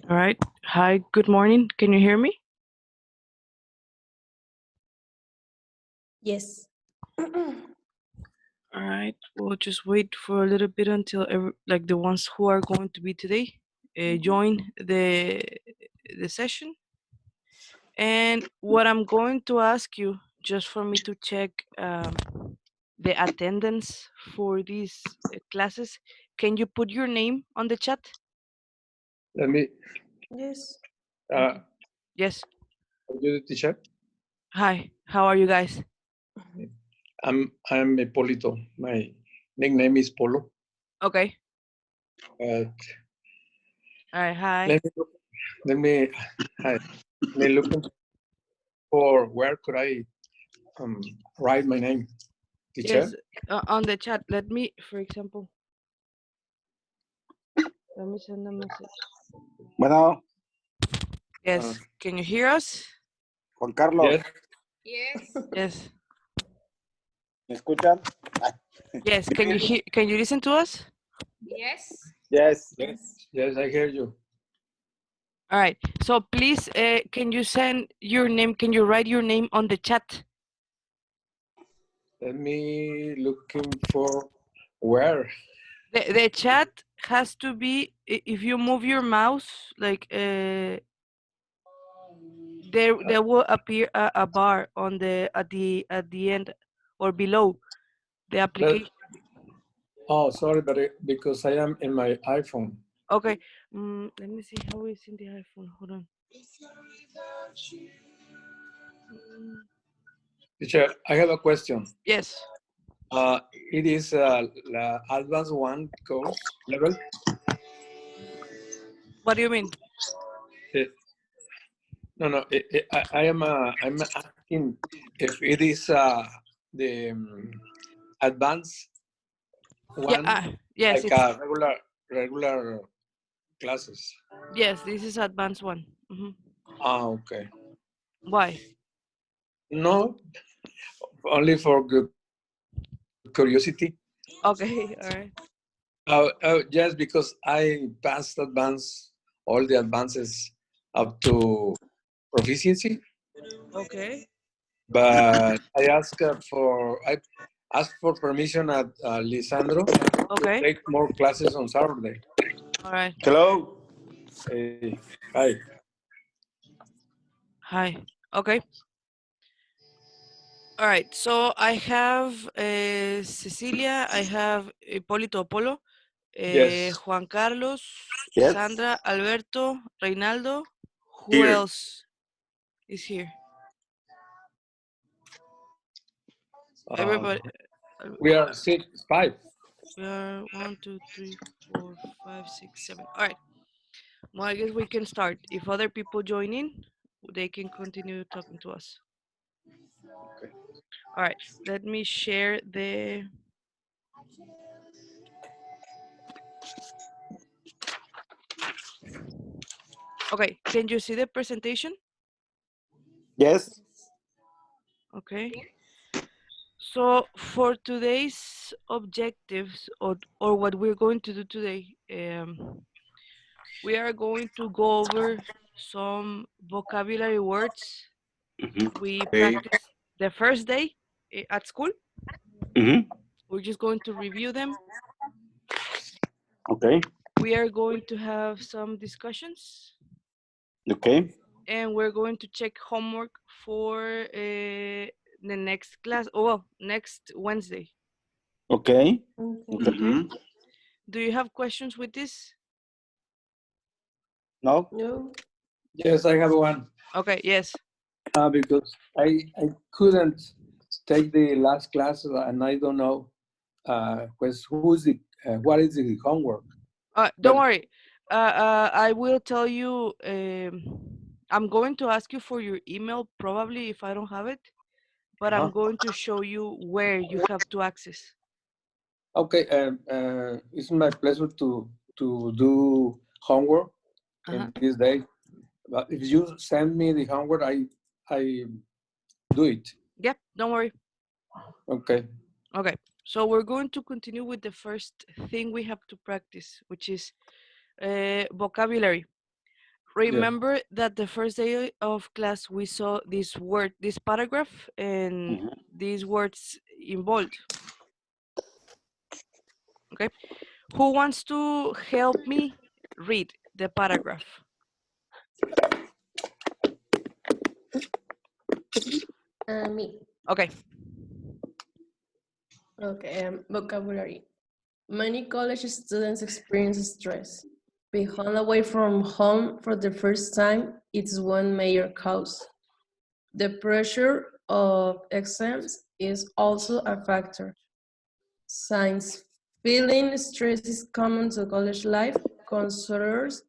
All right. Hi, good morning. Can you hear me? Yes. All right. We'll just wait for a little bit until like the ones who are going to be today join the session. And what I'm going to ask you, just for me to check the attendance for these classes, can you put your name on the chat? Let me, Yes. Yes. are you the teacher? Hi. How are you guys? I'm Polito. My nickname is Polo. Okay. But All right. Hi. let me looking for where could I write my name, teacher? Yes. On the chat. Let me, for example, let me send a message. Bueno, Yes. Can you hear us? Juan Carlos, Yes. Yes. Yes. ¿me escuchan? Yes. Can you hear? Can you listen to us? Yes. Yes. Yes, I hear you. All right. So please, can you send your name? Can you write your name on the chat? Let me looking for where. The chat has to be. If you move your mouse, like there will appear a bar on the at the end or below the application. Oh, sorry, but because I am in my iPhone. Okay. Let me see how it's in the iPhone. Hold on. Teacher, I have a question. Yes. It is the advanced one course level. What do you mean? No. I'm asking if it is the advanced Yeah. one, Yes. like It's regular classes. yes. This is advanced one. Okay. Why? No, only for good curiosity. Okay. All right. Just because I passed all the advances up to proficiency, Okay. but I asked for permission at Lisandro to Okay. take more classes on Saturday. All right. Hello. Hey, hi. Hi. Okay. All right. So I have Cecilia. I have Hipólito Apolo, Yes. Juan Carlos, Yes. Sandra, Alberto, Reinaldo. Who Here. else is here? Everybody. We are five. We are 1, 2, 3, 4, 5, 6, 7. All right. Well, I guess we can start. If other people join in, they can continue talking to us. Okay. All right. Let me share the. Okay. Can you see the presentation? Yes. Okay. So for today's objectives or what we're going to do today, we are going to go over some vocabulary words we practiced the first day at school. We're just going to review them. Okay. We are going to have some discussions. Okay. And we're going to check homework for the next class. Oh, well, next Wednesday. Okay. Okay. Do you have questions with this? No. No. Yes, I have one. Okay, yes. Because I couldn't take the last class and I don't know what is the homework. Don't worry. I will tell you. I'm going to ask you for your email probably if I don't have it, but I'm going to show you where you have to access. Okay, it's my pleasure to do homework in this day. But if you send me the homework, I do it. Yep, don't worry. Okay. Okay, so we're going to continue with the first thing we have to practice, which is vocabulary. remember that the first day of class we saw this word, this paragraph, and these words in bold. Okay, who wants to help me read the paragraph? Me. Okay. Okay, vocabulary. Many college students experience stress. Being away from home for the first time is one major cause. The pressure of exams is also a factor. Since feeling stress is common to college life, counselors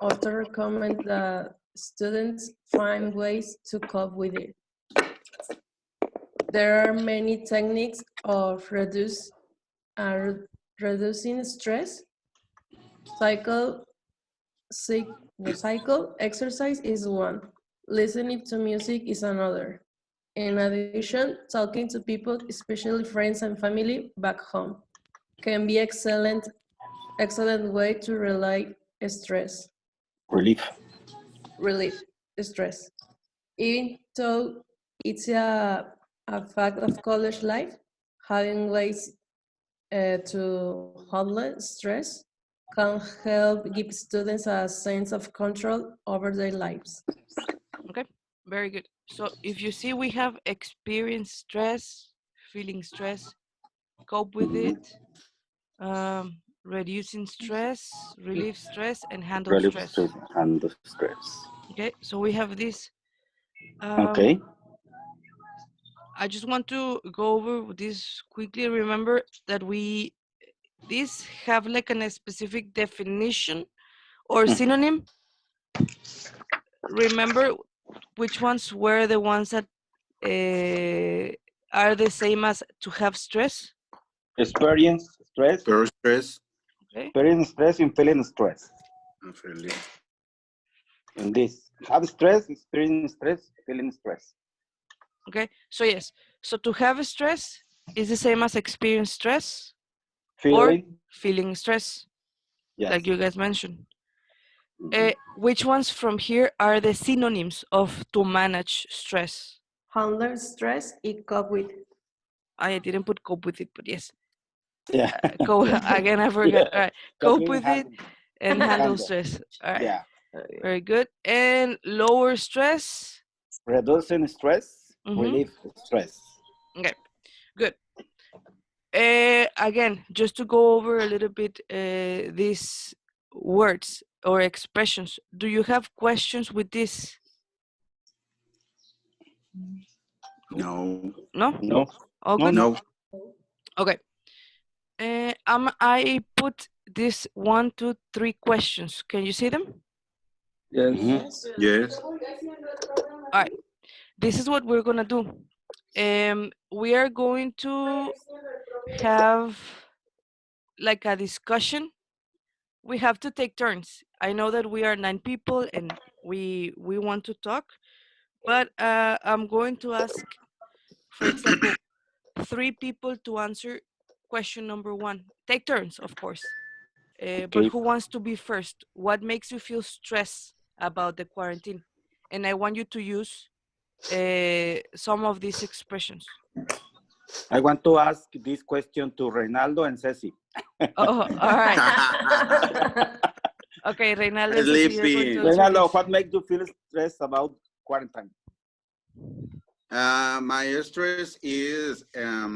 often recommend that students find ways to cope with it. There are many techniques of reducing stress. Cycle exercise is one. Listening to music is another. In addition, talking to people, especially friends and family back home, can be excellent way to relieve stress. Relieve stress. Even though it's a fact of college life, having ways to handle stress can help give students a sense of control over their lives. Okay, very good. So if you see, we have experienced stress, feeling stress, cope with it, reducing stress, relieve stress, and handle Relieve stress. stress, handle stress. Okay, so we have this. Okay. I just want to go over this quickly. Remember that these have like a specific definition or synonym. Remember which ones were the ones that are the same as to have stress? Experience stress. Stress. Okay. Experience stress and feeling stress. And this, have stress, experience stress, feeling stress. Okay, so yes, so to have stress is the same as experience stress or feeling stress, like you guys mentioned. Which ones from here are the synonyms of to manage stress? Handle stress and cope with. I didn't put cope with it, but yes. Yeah. Again, I forgot. Yeah. All right, cope with it and handle stress. All right. Yeah. Very good. And lower stress. Reducing stress, relieve stress. Okay, good. Again, just to go over a little bit these words or expressions, do you have questions with this? No. No? No. All good? No. Okay. I put this 1, 2, 3 questions. Can you see them? Yes. Yes. All right. This is what we're gonna do. We are going to have like a discussion. We have to take turns. I know that we are 9 people and we want to talk, but I'm going to ask, for example, 3 people to answer question number 1. Take turns, of course. But who wants to be first? What makes you feel stressed about the quarantine? And I want you to use some of these expressions. I want to ask this question to Reynaldo and Ceci. Oh, all right. Okay, Reynaldo and Ceci, you're going to answer Reynaldo, this. what makes you feel stressed about quarantine? My stress is I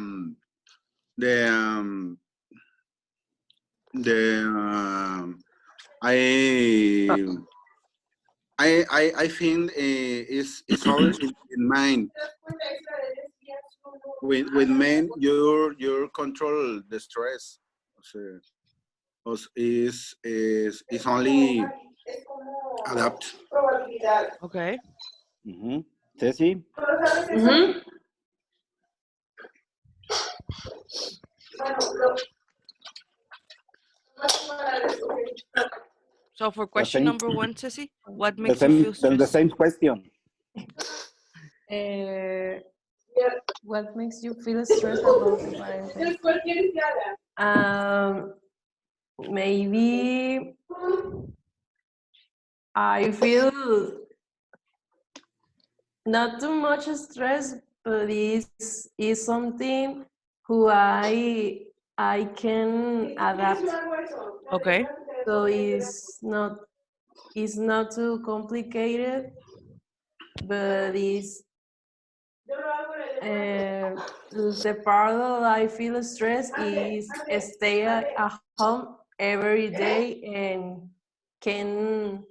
think it's always in mind. With men, you control the stress. Is only adapt. Okay. Ceci? So for question number 1, Ceci, what makes you feel stressed? The same question. What makes you feel stressed about the quarantine? Maybe I feel not too much stress, but is something who I can adapt. Okay. So it's not too complicated, but it's the part that I feel stressed is stay at home every day and can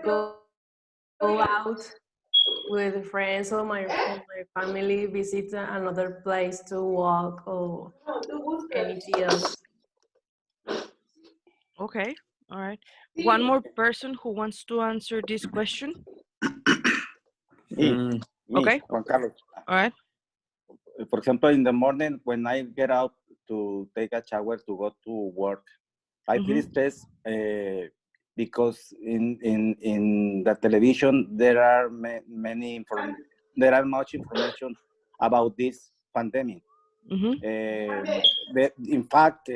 go out with friends or my family, visit another place to walk or anything else. Okay. All right. One more person who wants to answer this question. Me, Mm, Okay. Juan Carlos. All right. For example, in the morning when I get out to take a shower to go to work, I feel stressed because in the television there are there are much information about this pandemic. In fact,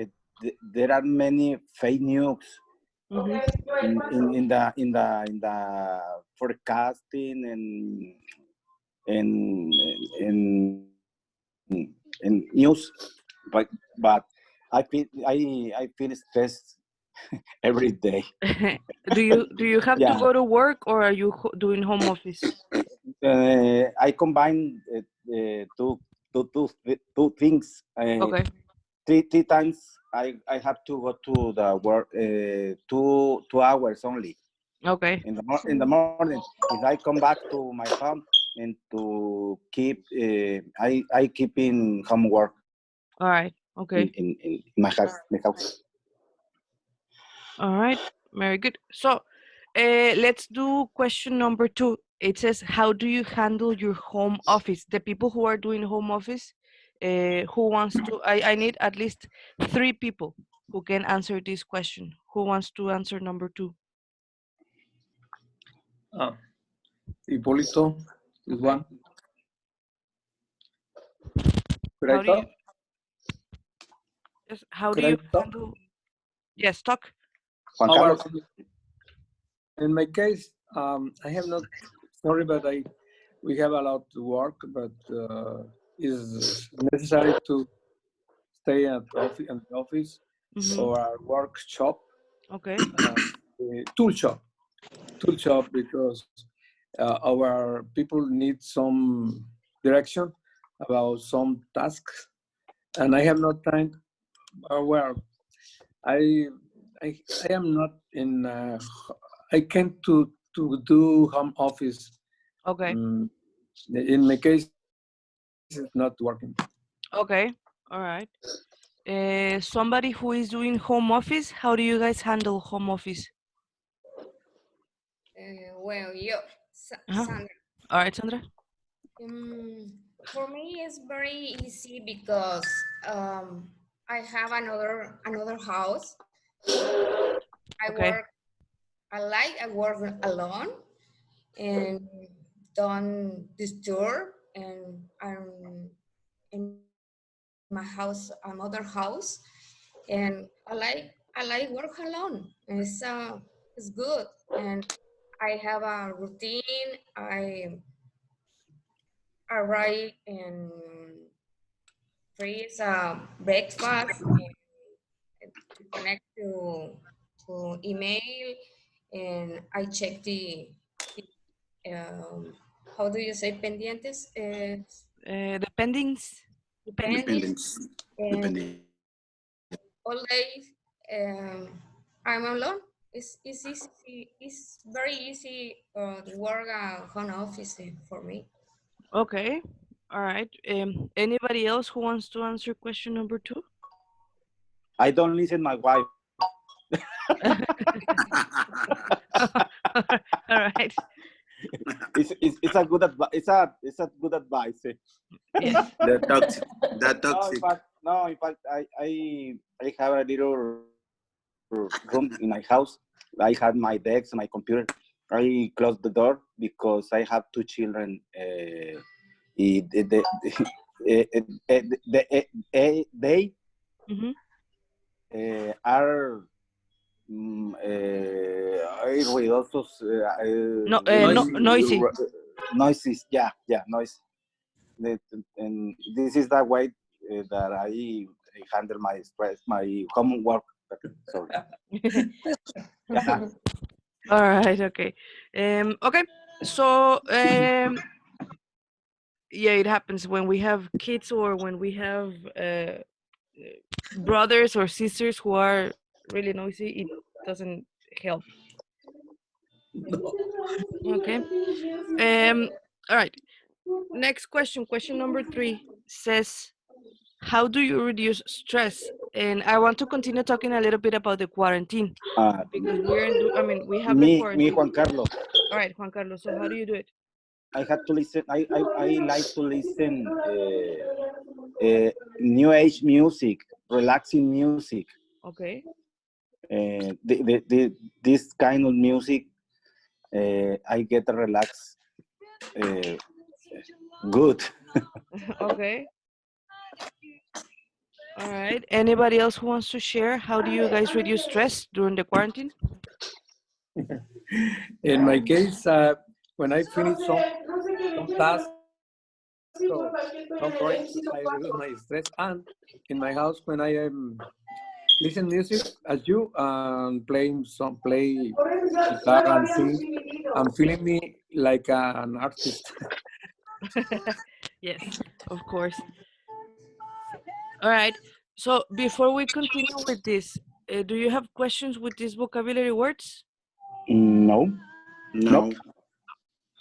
there are many fake news in the forecasting and in news, but I feel stressed every day. Do you have to Yeah, go to work or are you doing home office? I combine two things. Okay. Three times I have to go to the work 2 hours only Okay. in the morning. If I come back to my home and to keep I keep in homework All right. Okay. in my house. All right. Very good. So, let's do question number 2. It says, how do you handle your home office? The people who are doing home office, who wants to, I need at least 3 people who can answer this question. Who wants to answer number 2? Hipólito is one. Could How I do you, talk? yes, how do Could I you talk? handle, yes, talk. Juan Well, Carlos. in my case, I have not. Sorry, but we have a lot to work, but it's necessary to stay at the office or our workshop, Okay. tool shop, because our people need some direction about some tasks, and I have no time. Well, I I am not in. I can't to do home office. Okay. In my case, it's not working. Okay. All right. Somebody who is doing home office, how do you guys handle home office? Well, Uh-huh. Sandra, All right, Sandra. for me it's very easy because I have another house. I Okay. work. I work alone and don't disturb, and I'm in my house, another house, and I like work alone. It's good, and I have a routine. I arrive and freeze breakfast and to connect to email, and I check the how do you say pendientes? The pendings. Depending, Dependence. and Depending. all day I'm alone. It's easy. It's very easy to work at home office for me. Okay. All right. Anybody else who wants to answer question number 2? I don't listen my wife. All right. It's a good advice. It's a good advice. Yes. That toxic. That No, toxic. in fact, I have a little room in my house. I have my desk, my computer. I close the door because I have 2 children. They Mm-hmm. are Muy ruidosos. No, noisy. Noises, yeah, noise. And this is the way that I handle my stress, my homework. Sorry. Yeah. All right, okay. Okay, so yeah, it happens when we have kids or when we have brothers or sisters who are really noisy. It doesn't help. Okay. All right. Next question. Question number 3 says, "How do you reduce stress?" And I want to continue talking a little bit about the quarantine because we have the Me, quarantine. Juan Carlos. All right, Juan Carlos. So how do you do it? I had to listen. I like to listen new age music, relaxing music. Okay. This kind of music, I get relaxed. Good. Okay. All right. Anybody else who wants to share? How do you guys reduce stress during the quarantine? In my case, when I finish some tasks or some projects, I reduce my stress. And in my house, when I am listen music as you play guitar and sing, I'm feeling me like an artist. Yes, of course. All right. So before we continue with this, do you have questions with these vocabulary words? No. No. Nope.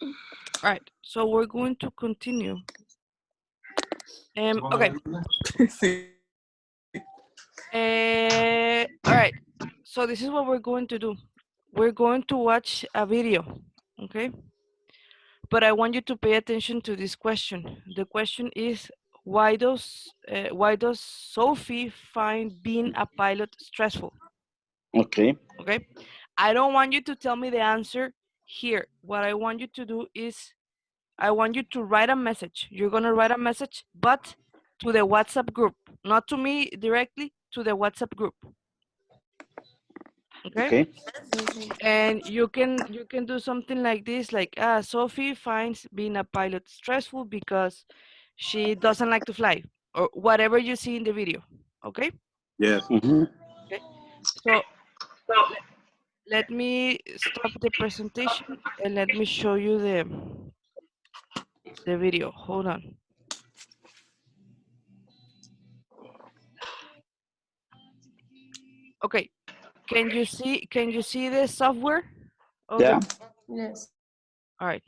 All right. So we're going to continue. Okay. All right. So this is what we're going to do. We're going to watch a video. Okay. But I want you to pay attention to this question. The question is, why does Sophie find being a pilot stressful? Okay. Okay. I don't want you to tell me the answer here. What I want you to do is I want you to write a message. You're going to write a message, but to the WhatsApp group, not to me directly, to the WhatsApp group. Okay? Okay. And you can do something like this, like Sophie finds being a pilot stressful because she doesn't like to fly, or whatever you see in the video. Okay? Yes. Mm-hmm. Okay. So let me stop the presentation and let me show you the video. Hold on. Okay. Can you see the software? Okay. Yeah. Yes. All right.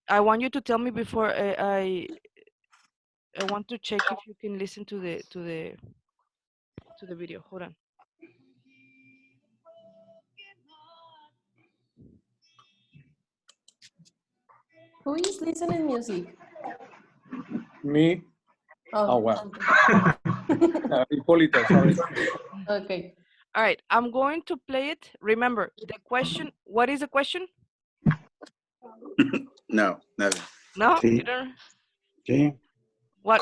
I want you to tell me before I want to check if you can listen to the video. Hold on. Who is listening music? Me? Oh, well. Okay. Hipólito, sorry. Okay. All right, I'm going to play it. Remember, the question, what is the question? No, never. No, Sí. you don't. Sí. What?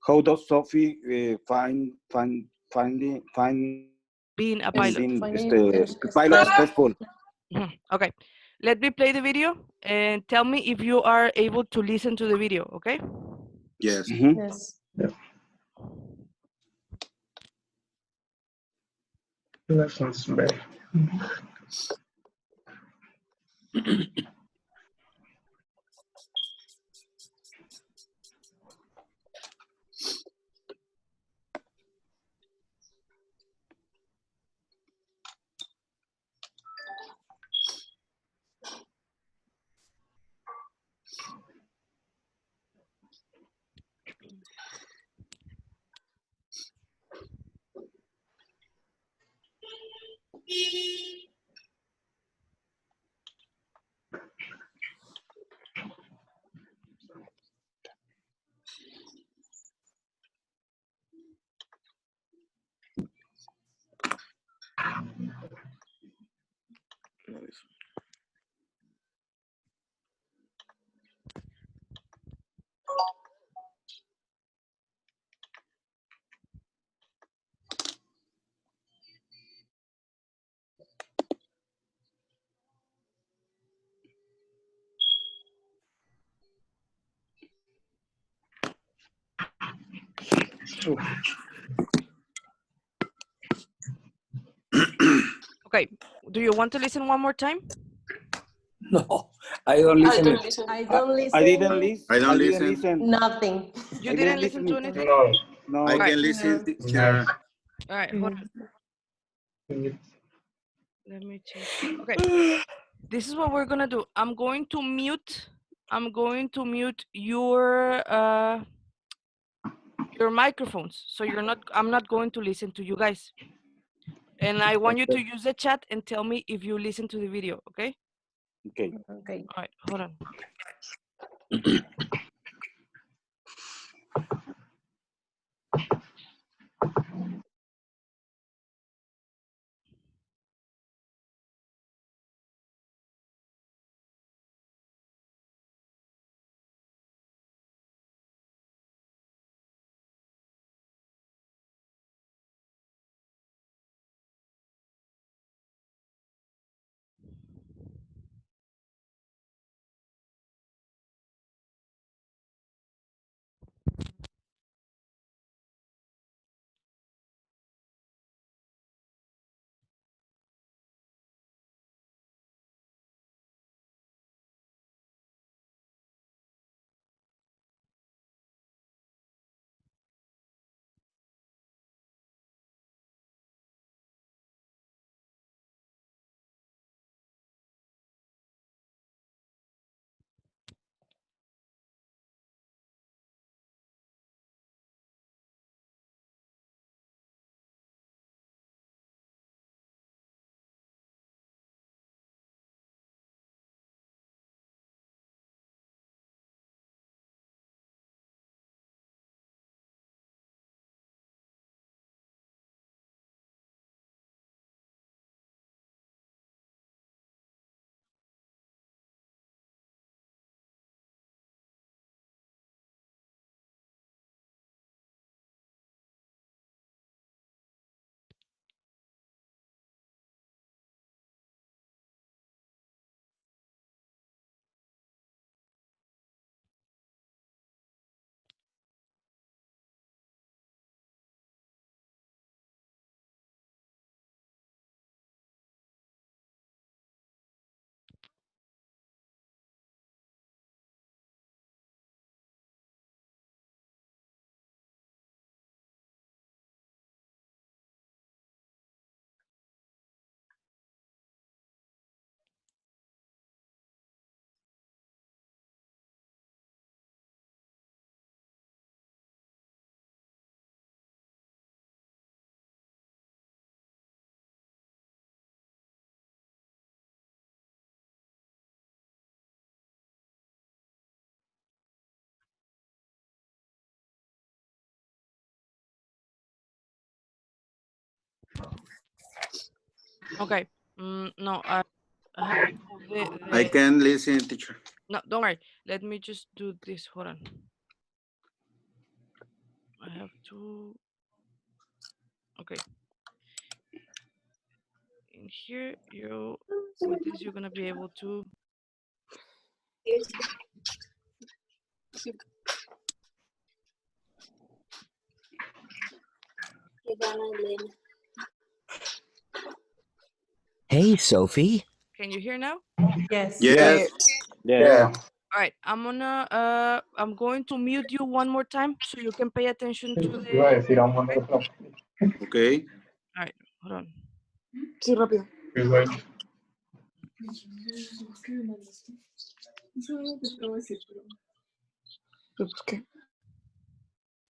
How does Sophie find Being a pilot. being Finding pilot stressful? Okay, let me play the video and tell me if you are able to listen to the video, okay? Yes. Mm-hmm. Yes. Lessons very. Okay, do you want to listen one more time? No, I don't listen. I don't listen. I didn't listen. I don't listen. Nothing. You I didn't listen to it. anything? No. No. I Alright. can listen, No. teacher. All right, hold on. It's Let me check. Okay, this is what we're gonna do. I'm going to mute your microphones, so I'm not going to listen to you guys. And I want you to use the chat and tell me if you listen to the video, okay? Okay. Okay. All right, hold on. Okay. No, I have to move I can listen, teacher. No, don't worry. Let me just do this. Hold on. I have to. Okay. In here, with this, you're gonna be able to. Hey, Sophie. Can you hear now? Yes. Yes. yeah. All right. I'm going to mute you one more time so you can pay attention to the. Iba a decir a un montón de flop. Okay. All right. Hold on. Sí, rápido. Igual.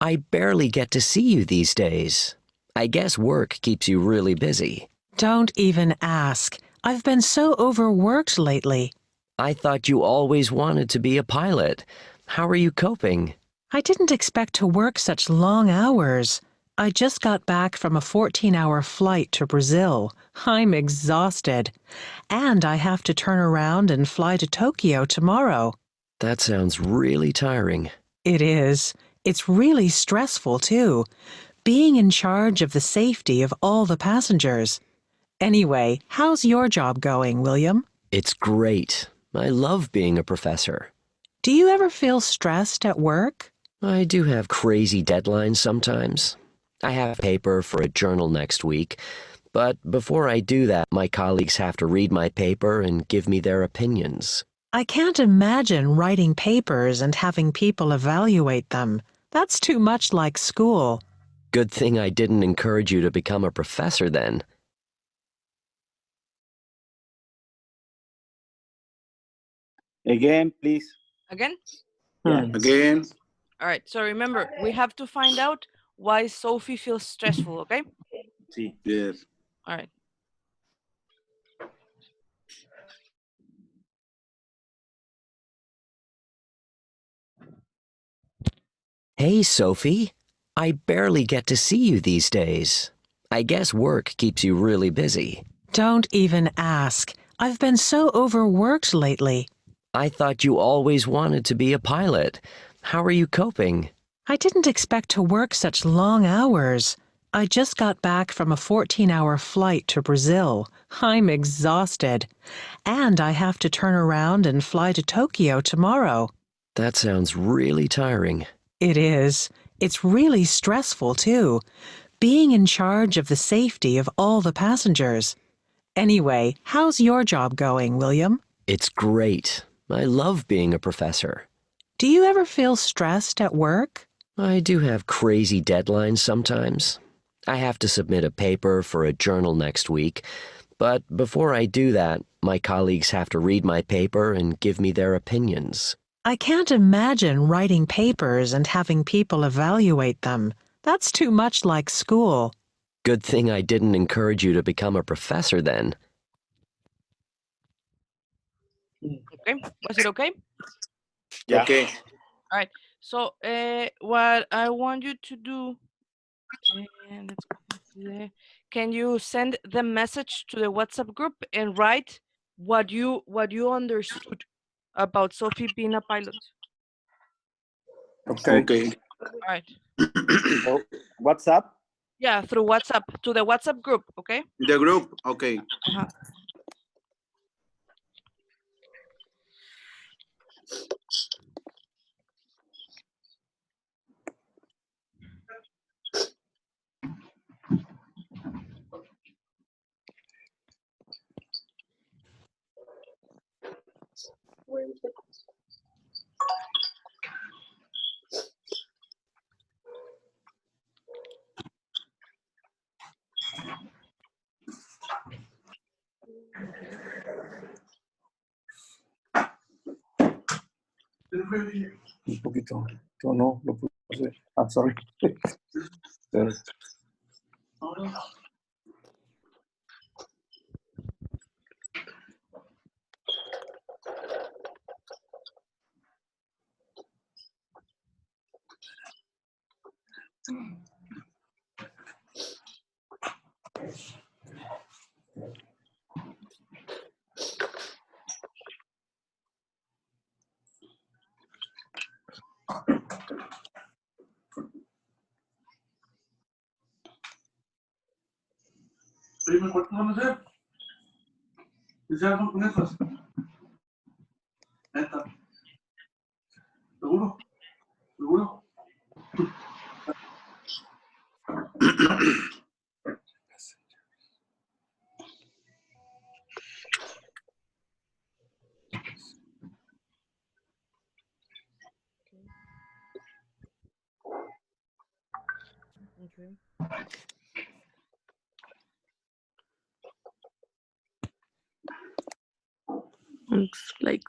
I barely get to see you these days. I guess work keeps you really busy. Don't even ask. I've been so overworked lately. I thought you always wanted to be a pilot. How are you coping? I didn't expect to work such long hours. I just got back from a 14-hour flight to Brazil. I'm exhausted. And I have to turn around and fly to Tokyo tomorrow. That sounds really tiring. It is. It's really stressful, too. Being in charge of the safety of all the passengers. Anyway, how's your job going, William? It's great. I love being a professor. Do you ever feel stressed at work? I do have crazy deadlines sometimes. I have paper for a journal next week, but before I do that, my colleagues have to read my paper and give me their opinions. I can't imagine writing papers and having people evaluate them. That's too much like school. Good thing I didn't encourage you to become a professor then. Again, please. Again? Yeah. Again. All right. So remember, we have to find out why Sophie feels stressful, okay? Sí. Yes. All right. Hey, Sophie. I barely get to see you these days. I guess work keeps you really busy. Don't even ask. I've been so overworked lately. I thought you always wanted to be a pilot. How are you coping? I didn't expect to work such long hours. I just got back from a 14-hour flight to Brazil. I'm exhausted. And I have to turn around and fly to Tokyo tomorrow. That sounds really tiring. It is. It's really stressful, too. Being in charge of the safety of all the passengers. Anyway, how's your job going, William? It's great. I love being a professor. Do you ever feel stressed at work? I do have crazy deadlines sometimes. I have to submit a paper for a journal next week, but before I do that, my colleagues have to read my paper and give me their opinions. I can't imagine writing papers and having people evaluate them. That's too much like school. Good thing I didn't encourage you to become a professor then. Okay. Was it okay? Yeah. Okay. All right. So what I want you to do, and let's go back to there. Can you send the message to the WhatsApp group and write what you understood about Sophie being a pilot? Okay. Okay. All right. Oh, what's up? Yeah, through WhatsApp to the WhatsApp group. Okay. The group. Okay. Uh-huh. Okay. Un poquito. Yo no lo puse. I'm sorry. Sorry. Dime, ¿cuántos van a hacer? ¿Y se hagan con esas? Neta. ¿Seguro? ¿Seguro? Okay. Looks like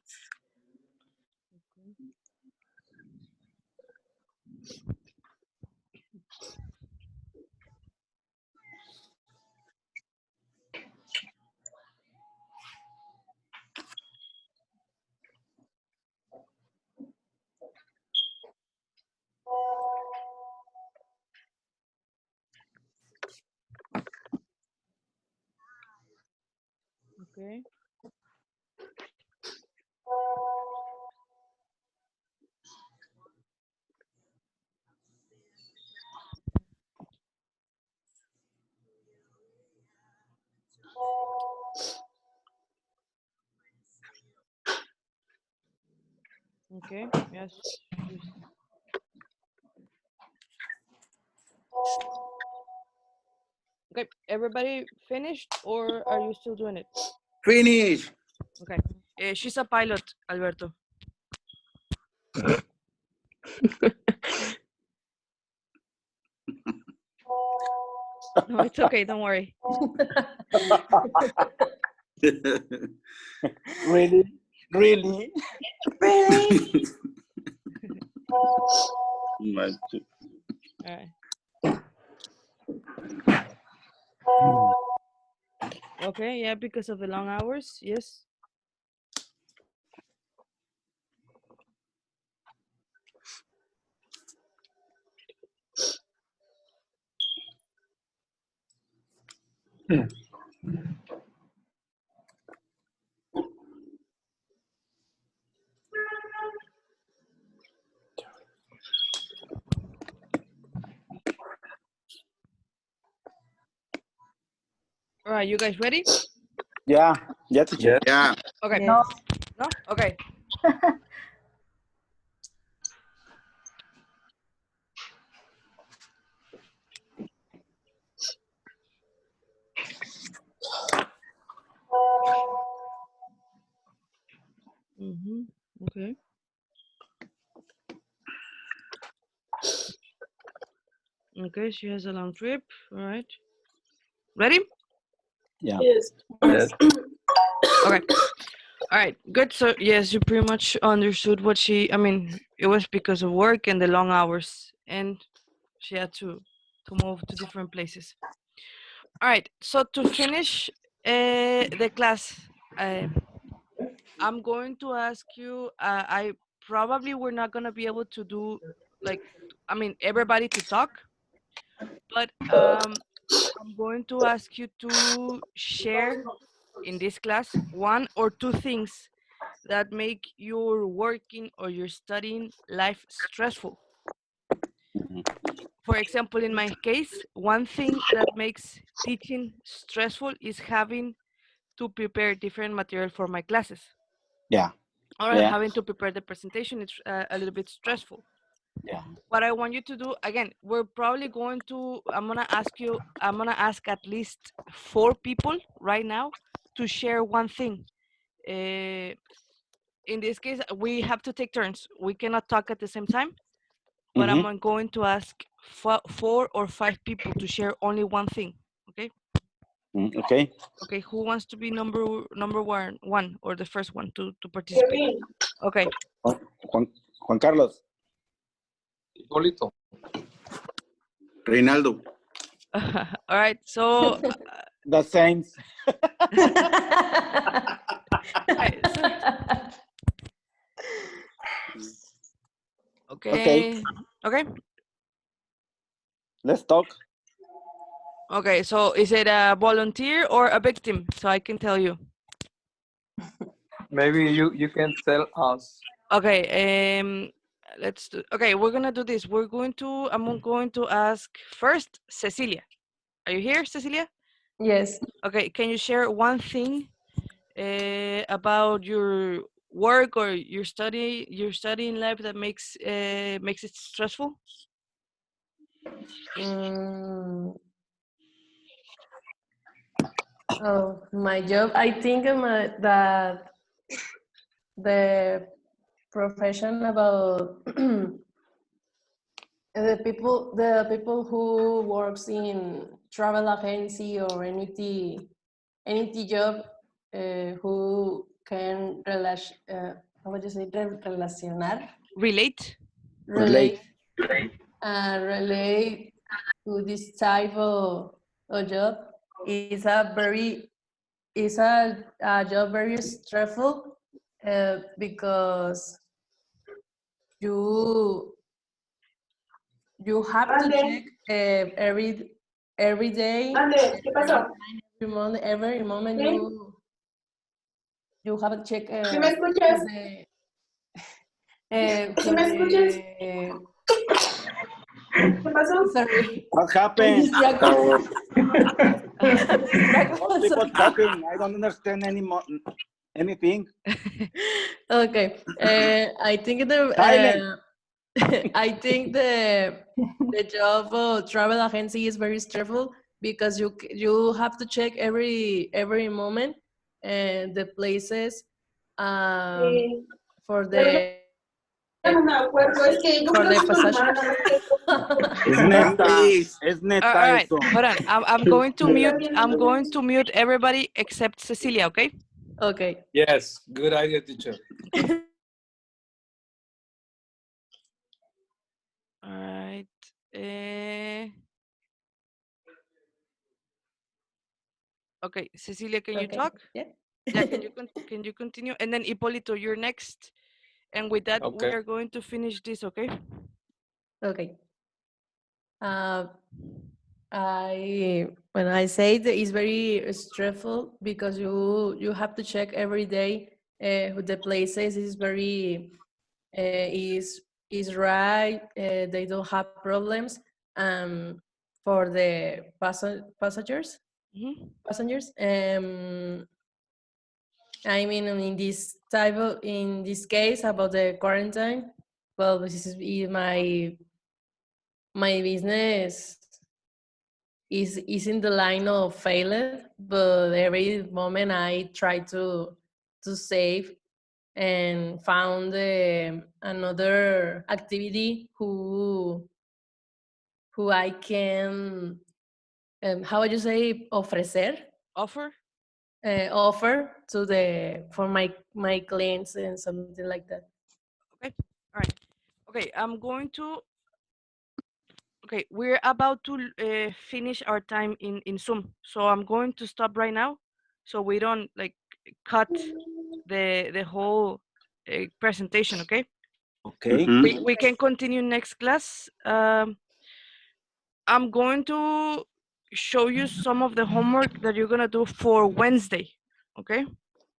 Okay. Okay. Yes. Yes. Okay, everybody finished or are you still doing it? Finish. Okay. She's a pilot, Alberto. No, it's okay. Don't worry. Really? Really? Really? My- All right. Okay, yeah, because of the long hours, yes. All right, you guys ready? Yeah, yeah, teacher. Yeah. Okay. Yes. No? Okay. Okay. Okay, she has a long trip. All right. Ready? Yeah. Yes. Yes. Okay. All right. Good. So, yes, you pretty much understood what I mean, it was because of work and the long hours, and she had to move to different places. All right. So, to finish the class, I'm going to ask you, I probably we're not going to be able to do, like, I mean, everybody to talk, but I'm going to ask you to share in this class 1 or 2 things that make your working or your studying life stressful. For example, in my case, one thing that makes teaching stressful is having to prepare different material for my classes. Yeah. Or Yeah. having to prepare the presentation, it's a little bit stressful. Yeah. What I want you to do, again, we're probably going to, I'm gonna ask at least 4 people right now to share one thing. In this case, we have to take turns. We cannot talk at the same time, but I'm going to ask 4 or 5 people to share only one thing. Okay. Okay. Okay. Who wants to be number one or the first one to participate? Okay. Juan Carlos. Hipólito. Reinaldo. All right. So. The same. Okay. Okay. Let's talk. Okay. So is it a volunteer or a victim? So I can tell you. Maybe you can tell us. Okay. Let's do. Okay. We're gonna do this. I'm going to ask first Cecilia. Are you here, Cecilia? Yes. Okay. Can you share one thing about your work or your studying life that makes it stressful? Oh, my job. I think that the profession about the people who works in travel agency or any job who can how would you say relacionar? Relate to this type of job is a job very stressful because you have to check every day, every moment you have to check sorry. What happened? All people talking. I don't understand anything. Okay. I think Silent. I think the job of travel agency is very stressful because you have to check every moment and the places for the passengers. Es neta, Please. es All neta right, eso. hold on. I'm going to mute. I'm going to mute everybody except Cecilia. Okay. Okay. Yes, good idea, teacher. All right. Okay, Cecilia, can you Okay. talk? Yeah. Yeah, can you continue? And then Hipólito, you're next. And with that, we Okay. are going to finish this, okay? Okay. When I say that it's very stressful because you have to check every day the places is very is right. They don't have problems. For the passengers. Mm-hmm. Passengers. I mean, in this case about the quarantine, well, this is my business is in the line of failure, but every moment I try to save and found another activity who I can how would you say ofrecer Offer? offer to for my clients and something like that. Okay, all right. Okay, I'm going to, okay, we're about to finish our time in Zoom. So I'm going to stop right now so we don't like cut the whole presentation, okay? Okay. We can continue next class. I'm going to show you some of the homework that you're gonna do for Wednesday, okay?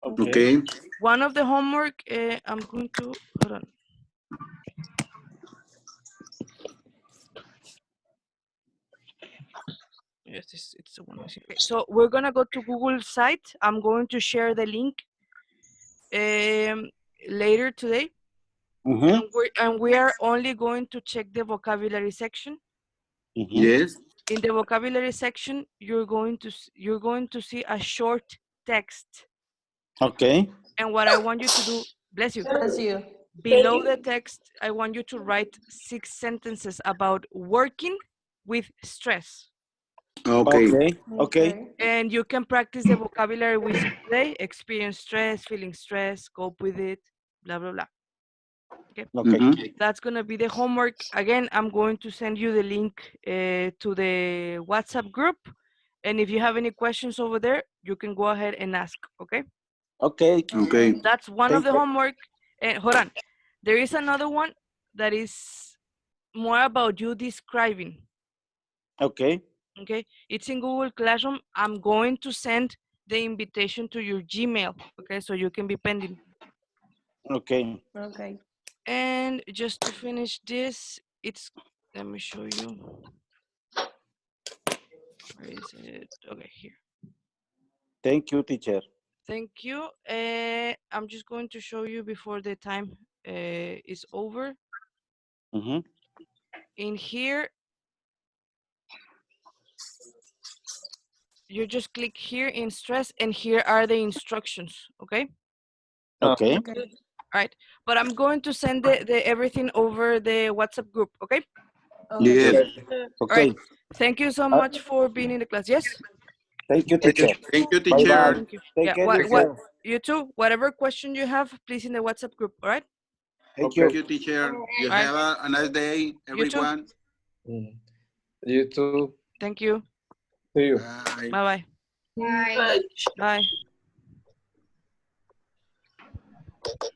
Okay. One of the homework, I'm going to, hold on. Yes, it's the one. Okay, so we're gonna go to Google site. I'm going to share the link later today. And we are only going to check the vocabulary section. Yes. In the vocabulary section, you're going to see a short text. Okay. And what I want you to do, bless you. Bless you. Below the text, I want you to write 6 sentences about working with stress. Okay. Okay. Okay. And you can practice the vocabulary we see today: experience stress, feeling stress, cope with it, blah, blah, blah. Okay. Okay. That's going to be the homework. Again, I'm going to send you the link to the WhatsApp group. And if you have any questions over there, you can go ahead and ask. Okay. Okay. Okay. That's one of Thank the you. homework. Hold on. There is another one that is more about you describing. Okay. Okay. It's in Google Classroom. I'm going to send the invitation to your Gmail. Okay. So you can be pending. Okay. Okay. And just to finish this, let me show you. Where is it? Okay, here. Thank you, teacher. Thank you. I'm just going to show you before the time is over. In here, you just click here in stress, and here are the instructions. Okay. Okay. Okay. All right. But I'm going to send the everything over the WhatsApp group. Okay. Yes. All right. Okay. Thank you so much for being in the class. Yes. Thank you, teacher. Thank you, Bye teacher. bye. Thank you. Take Yeah. care What yourself. you too. Whatever question you have, please in the WhatsApp group. All right. Thank Thank you. you, teacher. You All right. have a nice day, You too. everyone. You too. Thank you. See you. Bye. Bye bye. Bye. Bye.